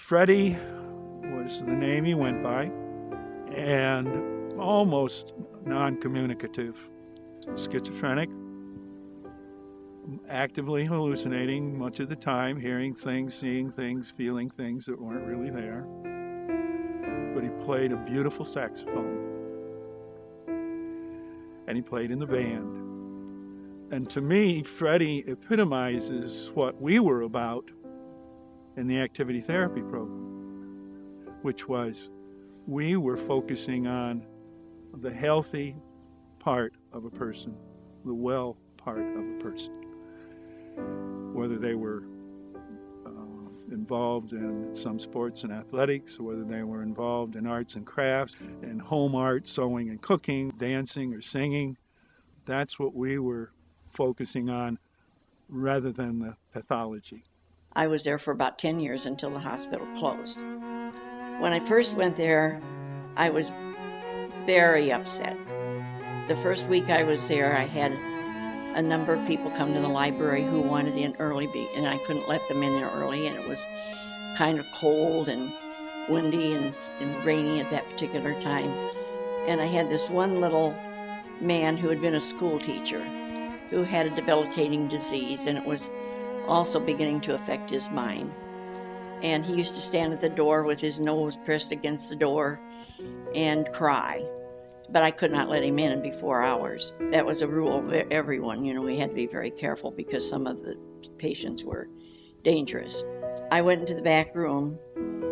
Freddie was the name he went by, and almost non-communicative. Schizophrenic, actively hallucinating much of the time, hearing things, seeing things, feeling things that weren't really there. But he played a beautiful saxophone. And he played in the band. And to me, Freddie epitomizes what we were about in the activity therapy program, which was we were focusing on the healthy part of a person, the well part of a person, whether they were involved in some sports and athletics, or whether they were involved in arts and crafts, in home art, sewing and cooking, dancing or singing. That's what we were focusing on rather than the pathology. I was there for about 10 years until the hospital closed. When I first went there, I was very upset. The first week I was there, I had a number of people come to the library who wanted in early, and I couldn't let them in there early, and it was kind of cold and windy and rainy at that particular time. And I had this one little man who had been a school teacher who had a debilitating disease, and it was also beginning to affect his mind. And he used to stand at the door with his nose pressed against the door and cry. But I could not let him in be 4 hours. That was a rule of everyone. We had to be very careful because some of the patients were dangerous. I went into the back room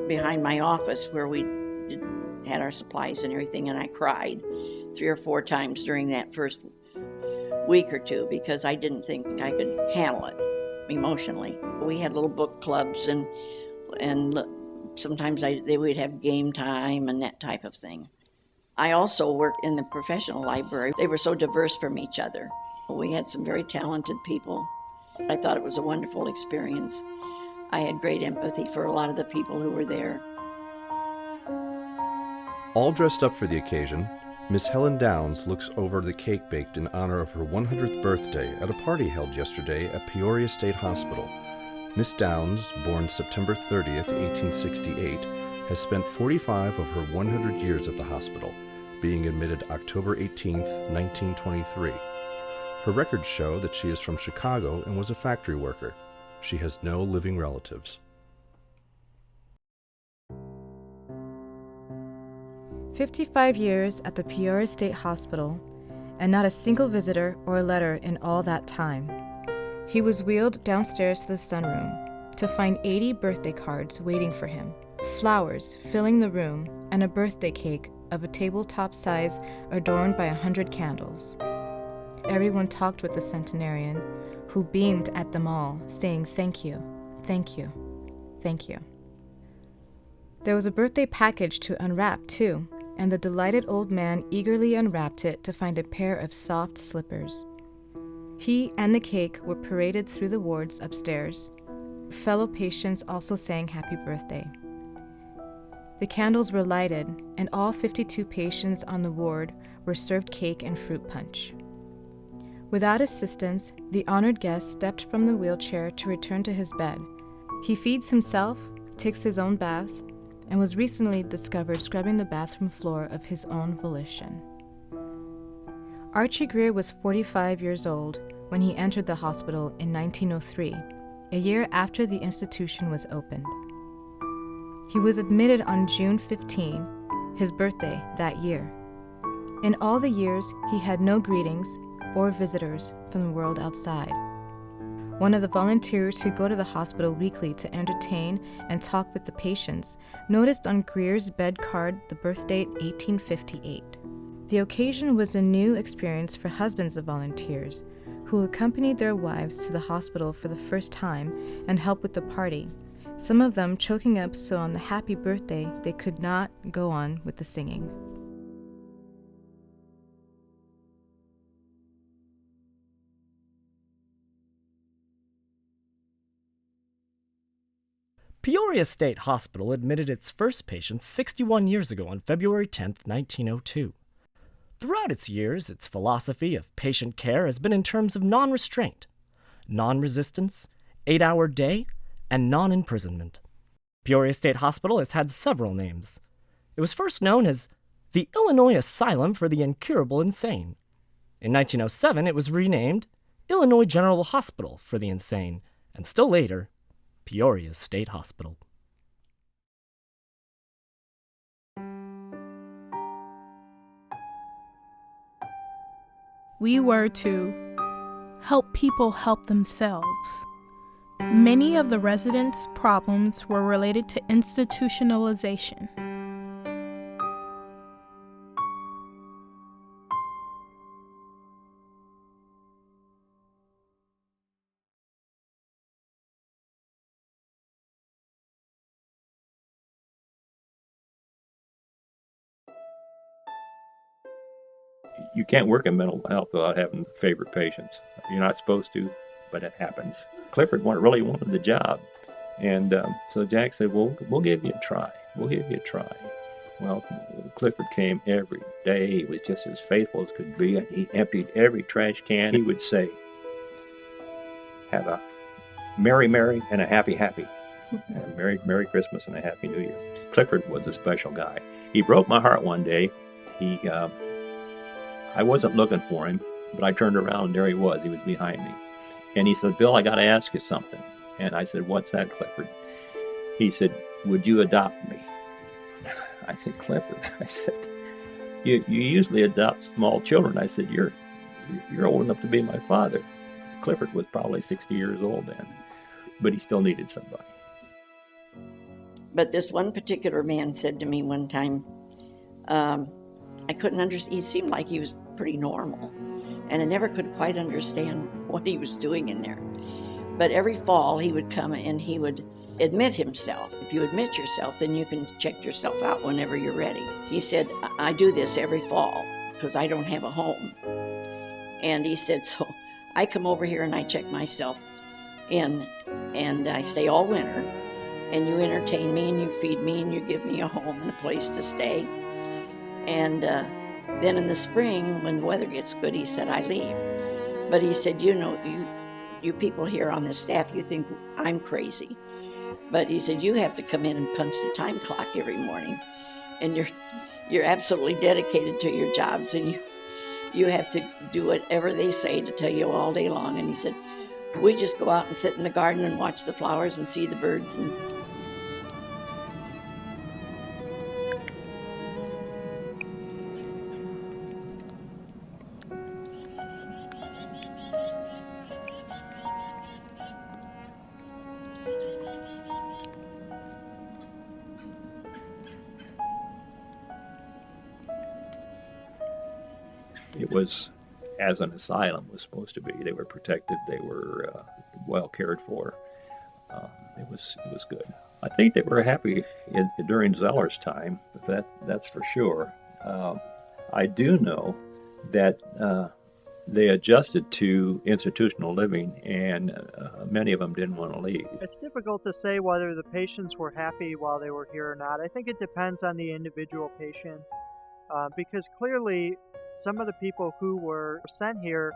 behind my office where we had our supplies and everything, and I cried 3 or 4 times during that first week or two because I didn't think I could handle it emotionally. We had little book clubs, and sometimes they would have game time and that type of thing. I also worked in the professional library. They were so diverse from each other. We had some very talented people. I thought it was a wonderful experience. I had great empathy for a lot of the people who were there. All dressed up for the occasion, Miss Helen Downs looks over the cake baked in honor of her 100th birthday at a party held yesterday at Peoria State Hospital. Miss Downs, born September 30th, 1868, has spent 45 of her 100 years at the hospital, being admitted October 18th, 1923. Her records show that she is from Chicago and was a factory worker. She has no living relatives. 55 years at the Peoria State Hospital, and not a single visitor or letter in all that time. He was wheeled downstairs to the sunroom to find 80 birthday cards waiting for him, flowers filling the room, and a birthday cake of a tabletop size adorned by 100 candles. Everyone talked with the centenarian, who beamed at them all, saying thank you, thank you, thank you. There was a birthday package to unwrap, too, and the delighted old man eagerly unwrapped it to find a pair of soft slippers. He and the cake were paraded through the wards upstairs. Fellow patients also sang happy birthday. The candles were lighted, and all 52 patients on the ward were served cake and fruit punch. Without assistance, the honored guest stepped from the wheelchair to return to his bed. He feeds himself, takes his own baths, and was recently discovered scrubbing the bathroom floor of his own volition. Archie Greer was 45 years old when he entered the hospital in 1903, a year after the institution was opened. He was admitted on June 15, his birthday that year. In all the years, he had no greetings or visitors from the world outside. One of the volunteers who go to the hospital weekly to entertain and talk with the patients noticed on Greer's bed card the birth date 1858. The occasion was a new experience for husbands of volunteers who accompanied their wives to the hospital for the first time and helped with the party, some of them choking up so on the happy birthday they could not go on with the singing. Peoria State Hospital admitted its first patient 61 years ago on February 10, 1902. Throughout its years, its philosophy of patient care has been in terms of non-restraint, non-resistance, 8-hour day, and non-imprisonment. Peoria State Hospital has had several names. It was first known as the Illinois Asylum for the Incurable Insane. In 1907, it was renamed Illinois General Hospital for the Insane, and still later, Peoria State Hospital. We were to help people help themselves. Many of the residents' problems were related to institutionalization. You can't work in mental health without having favorite patients. You're not supposed to, but it happens. Clifford really wanted the job. And so Jack said, well, we'll give you a try. We'll give you a try. Well, Clifford came every day. He was just as faithful as could be. And he emptied every trash can. He would say, have a Merry, Merry, and a Happy, Happy. Merry Christmas and a Happy New Year. Clifford was a special guy. He broke my heart one day. I wasn't looking for him, but I turned around and there he was. He was behind me. And he said, Bill, I got to ask you something. And I said, what's that, Clifford? He said, would you adopt me? I said, Clifford, I said, you usually adopt small children. I said, you're old enough to be my father. Clifford was probably 60 years old then, but he still needed somebody. But this one particular man said to me one time, I couldn't understand. He seemed like he was pretty normal, and I never could quite understand what he was doing in there. But every fall he would come and he would admit himself. If you admit yourself, then you can check yourself out whenever you're ready. He said, I do this every fall because I don't have a home. And he said, so I come over here and I check myself in, and I stay all winter, and you entertain me and you feed me and you give me a home and a place to stay. And then in the spring, when the weather gets good, he said, I leave. But he said, you people here on the staff, you think I'm crazy. But he said, you have to come in and punch the time clock every morning. And you're absolutely dedicated to your jobs, and you have to do whatever they say to tell you all day long. And he said, we just go out and sit in the garden and watch the flowers and see the birds. And it was as an asylum was supposed to be. They were protected. They were well cared for. It was good. I think they were happy during Zeller's time. That's for sure. I do know that they adjusted to institutional living, and many of them didn't want to leave. It's difficult to say whether the patients were happy while they were here or not. I think it depends on the individual patient, because clearly some of the people who were sent here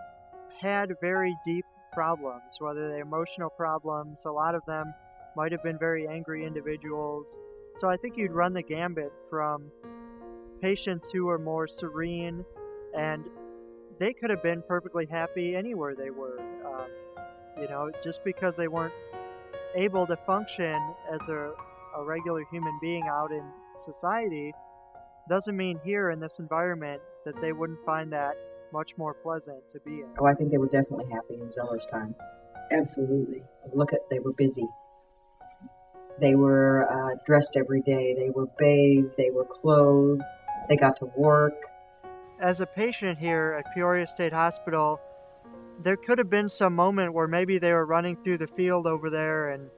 had very deep problems, whether they're emotional problems. A lot of them might have been very angry individuals. So I think you'd run the gambit from patients who were more serene, and they could have been perfectly happy anywhere they were. Just because they weren't able to function as a regular human being out in society doesn't mean here in this environment that they wouldn't find that much more pleasant to be in. Oh, I think they were definitely happy in Zeller's time. Absolutely. They were busy. They were dressed every day. They were bathed. They were clothed. They got to work. As a patient here at Peoria State Hospital, there could have been some moment where maybe they were running through the field over there and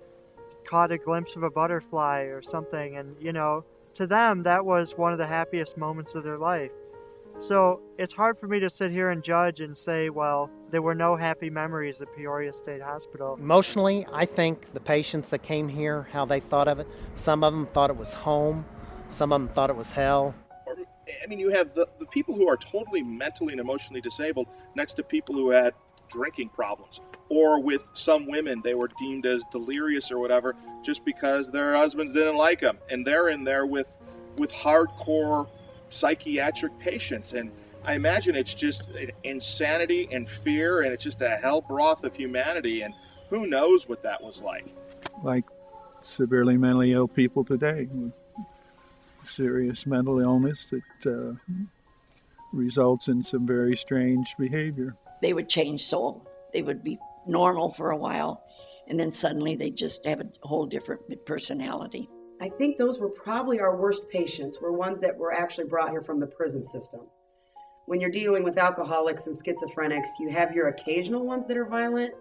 caught a glimpse of a butterfly or something. And, to them, that was one of the happiest moments of their life. So it's hard for me to sit here and judge and say, well, there were no happy memories at Peoria State Hospital. Emotionally, I think the patients that came here, how they thought of it, some of them thought it was home, some of them thought it was hell. I mean, you have the people who are totally mentally and emotionally disabled next to people who had drinking problems. Or with some women, they were deemed as delirious or whatever just because their husbands didn't like them. And they're in there with hardcore psychiatric patients. And I imagine it's just insanity and fear, and it's just a hell broth of humanity. And who knows what that was like. Like severely mentally ill people today with serious mental illness that results in some very strange behavior. They would change soul. They would be normal for a while, and then suddenly they just have a whole different personality. I think those were probably our worst patients, were ones that were actually brought here from the prison system. When you're dealing with alcoholics and schizophrenics, you have your occasional ones that are violent,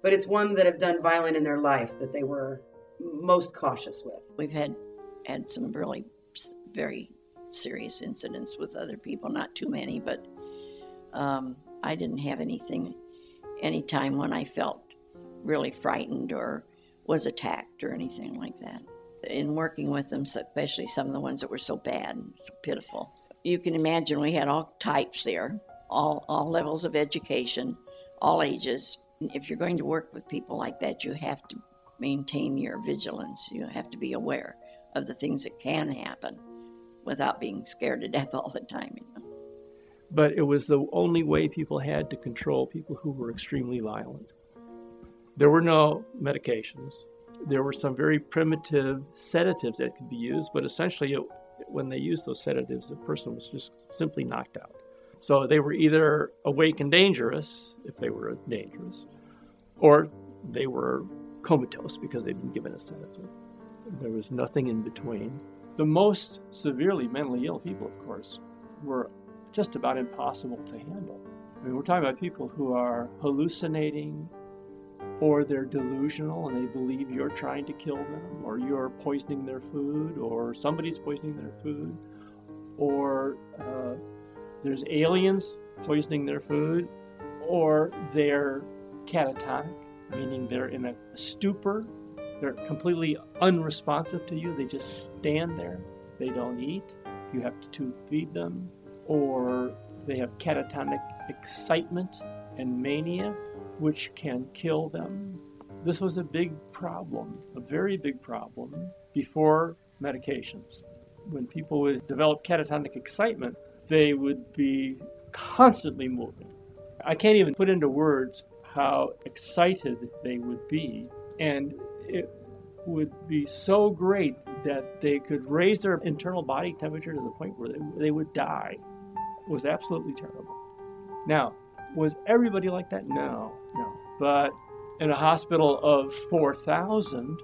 but it's one that have done violent in their life that they were most cautious with. We've had some really very serious incidents with other people, not too many, but I didn't have any time when I felt really frightened or was attacked or anything like that. In working with them, especially some of the ones that were so bad and so pitiful. You can imagine we had all types there, all levels of education, all ages. If you're going to work with people like that, you have to maintain your vigilance. You have to be aware of the things that can happen without being scared to death all the time. But it was the only way people had to control people who were extremely violent. There were no medications. There were some very primitive sedatives that could be used, but essentially when they used those sedatives, the person was just simply knocked out. So they were either awake and dangerous, if they were dangerous, or they were comatose because they'd been given a sedative. There was nothing in between. The most severely mentally ill people, of course, were just about impossible to handle. I mean, we're talking about people who are hallucinating, or they're delusional and they believe you're trying to kill them, or you're poisoning their food, or somebody's poisoning their food, or there's aliens poisoning their food, or they're catatonic, meaning they're in a stupor. They're completely unresponsive to you. They just stand there. They don't eat. You have to feed them. Or they have catatonic excitement and mania, which can kill them. This was a big problem, a very big problem before medications. When people would develop catatonic excitement, they would be constantly moving. I can't even put into words how excited they would be, and it would be so great that they could raise their internal body temperature to the point where they would die. It was absolutely terrible. Now, was everybody like that? No. But in a hospital of 4,000,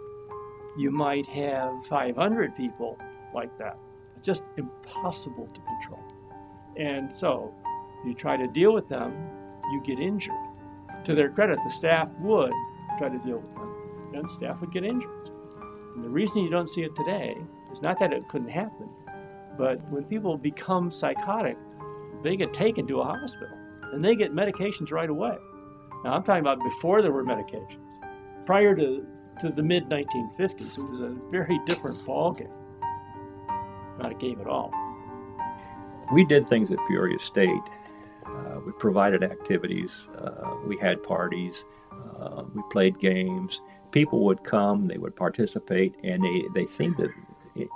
you might have 500 people like that. Just impossible to control. And so, you try to deal with them, you get injured. To their credit, the staff would try to deal with them, and staff would get injured. And the reason you don't see it today is not that it couldn't happen, but when people become psychotic, they get taken to a hospital, and they get medications right away. Now, I'm talking about before there were medications. Prior to the mid-1950s, it was a very different ballgame. Not a game at all. We did things at Peoria State. We provided activities. We had parties. We played games. People would come, they would participate, and they seemed to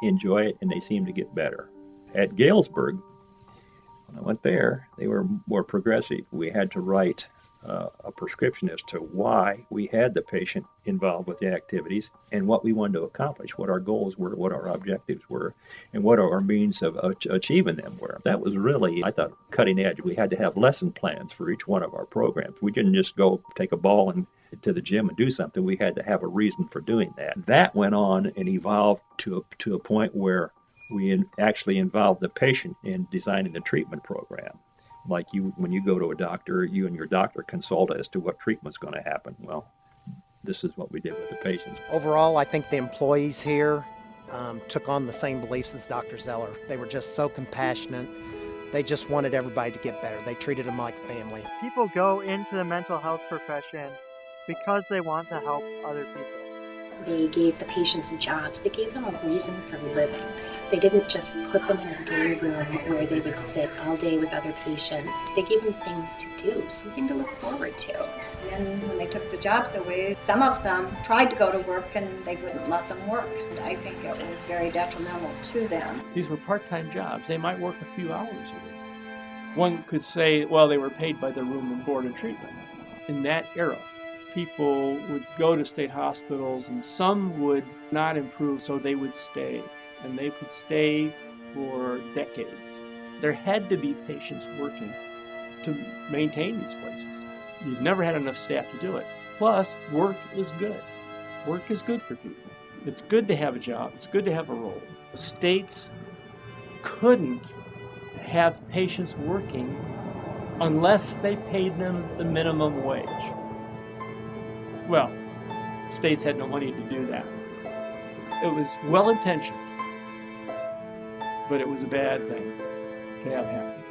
enjoy it, and they seemed to get better. At Galesburg, when I went there, they were more progressive. We had to write a prescription as to why we had the patient involved with the activities and what we wanted to accomplish, what our goals were, what our objectives were, and what our means of achieving them were. That was really, I thought, cutting edge. We had to have lesson plans for each one of our programs. We didn't just go take a ball and to the gym and do something. We had to have a reason for doing that. That went on and evolved to a point where we actually involved the patient in designing the treatment program. Like when you go to a doctor, you and your doctor consult as to what treatment's going to happen. Well, this is what we did with the patients. Overall, I think the employees here took on the same beliefs as Dr. Zeller. They were just so compassionate. They just wanted everybody to get better. They treated them like family. People go into the mental health profession because they want to help other people. They gave the patients jobs. They gave them a reason for living. They didn't just put them in a day room where they would sit all day with other patients. They gave them things to do, something to look forward to. And when they took the jobs away, some of them tried to go to work and they wouldn't let them work. And I think it was very detrimental to them. These were part-time jobs. They might work a few hours a week. One could say, well, they were paid by the room and board and treatment. In that era, people would go to state hospitals and some would not improve, so they would stay. And they could stay for decades. There had to be patients working to maintain these places. You've never had enough staff to do it. Plus, work is good. Work is good for people. It's good to have a job. It's good to have a role. The states couldn't have patients working unless they paid them the minimum wage. Well, states had no money to do that. It was well-intentioned, but it was a bad thing to have happen.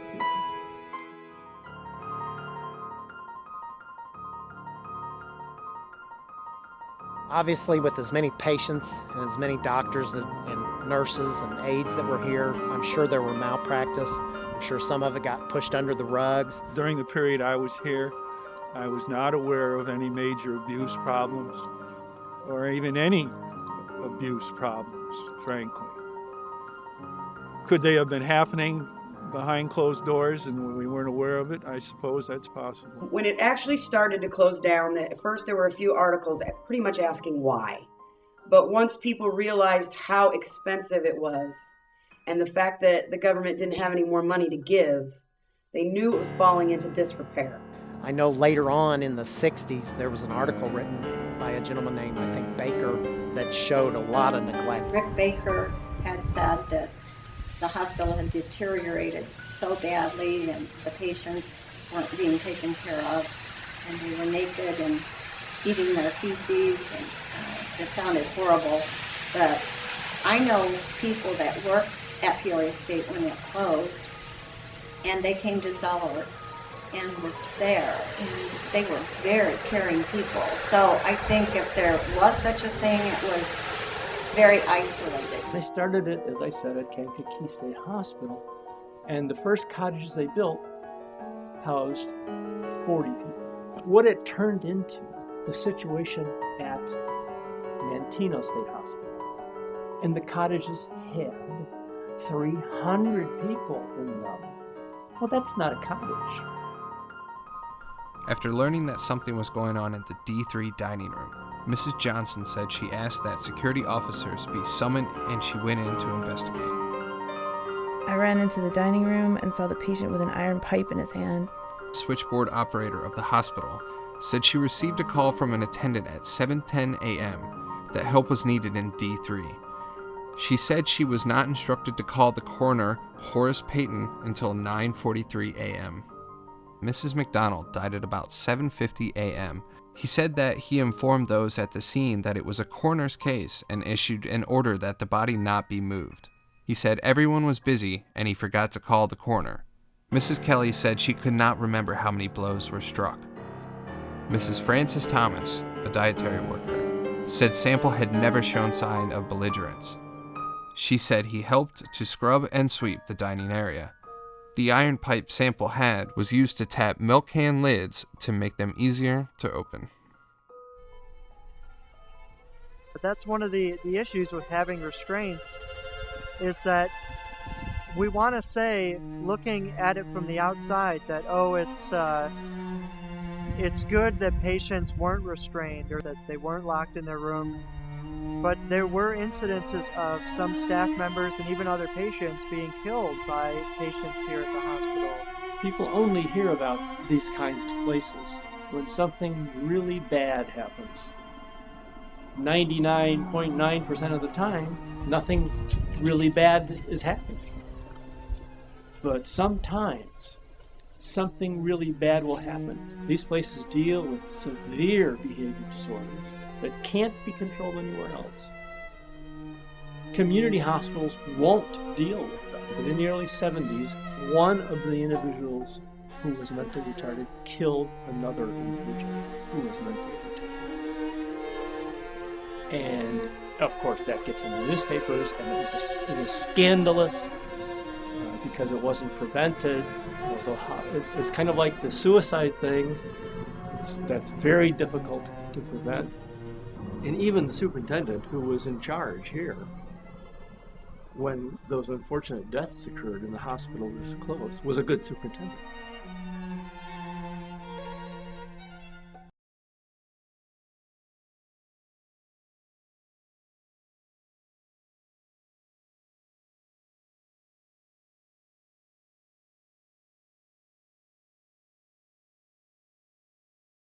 Obviously, with as many patients and as many doctors and nurses and aides that were here, I'm sure there were malpractice. I'm sure some of it got pushed under the rugs. During the period I was here, I was not aware of any major abuse problems or even any abuse problems, frankly. Could they have been happening behind closed doors and we weren't aware of it? I suppose that's possible. When it actually started to close down, at first there were a few articles pretty much asking why. But once people realized how expensive it was and the fact that the government didn't have any more money to give, they knew it was falling into disrepair. I know later on in the 60s, there was an article written by a gentleman named, I think, Baker, that showed a lot of neglect. Rick Baker had said that the hospital had deteriorated so badly and the patients weren't being taken care of and they were naked and eating their feces and it sounded horrible. But I know people that worked at Peoria State when it closed and they came to Zeller and worked there and they were very caring people. So I think if there was such a thing, it was very isolated. They started it, as I said, at Kankakee State Hospital, and the first cottages they built housed 40 people. What it turned into, the situation at Manteno State Hospital, and the cottages had 300 people in them. Well, that's not a cottage. After learning that something was going on at the D3 dining room, Mrs. Johnson said she asked that security officers be summoned and she went in to investigate. I ran into the dining room and saw the patient with an iron pipe in his hand. Switchboard operator of the hospital said she received a call from an attendant at 7:10 a.m. that help was needed in D3. She said she was not instructed to call the coroner, Horace Payton, until 9:43 a.m. Mrs. McDonald died at about 7:50 a.m. He said that he informed those at the scene that it was a coroner's case and issued an order that the body not be moved. He said everyone was busy and he forgot to call the coroner. Mrs. Kelly said she could not remember how many blows were struck. Mrs. Frances Thomas, a dietary worker, said Sample had never shown sign of belligerence. She said he helped to scrub and sweep the dining area. The iron pipe Sample had was used to tap milk can lids to make them easier to open. But that's one of the issues with having restraints, is that we want to say, looking at it from the outside, that, oh, it's good that patients weren't restrained or that they weren't locked in their rooms. But there were incidences of some staff members and even other patients being killed by patients here at the hospital. People only hear about these kinds of places when something really bad happens. 99.9% of the time, nothing really bad is happening. But sometimes, something really bad will happen. These places deal with severe behavior disorders that can't be controlled anywhere else. Community hospitals won't deal with them. But in the early 70s, one of the individuals who was mentally retarded killed another individual who was mentally retarded. And of course, that gets in the newspapers, and it was scandalous because it wasn't prevented. It's kind of like the suicide thing. That's very difficult to prevent. And even the superintendent, who was in charge here when those unfortunate deaths occurred and the hospital was closed, was a good superintendent.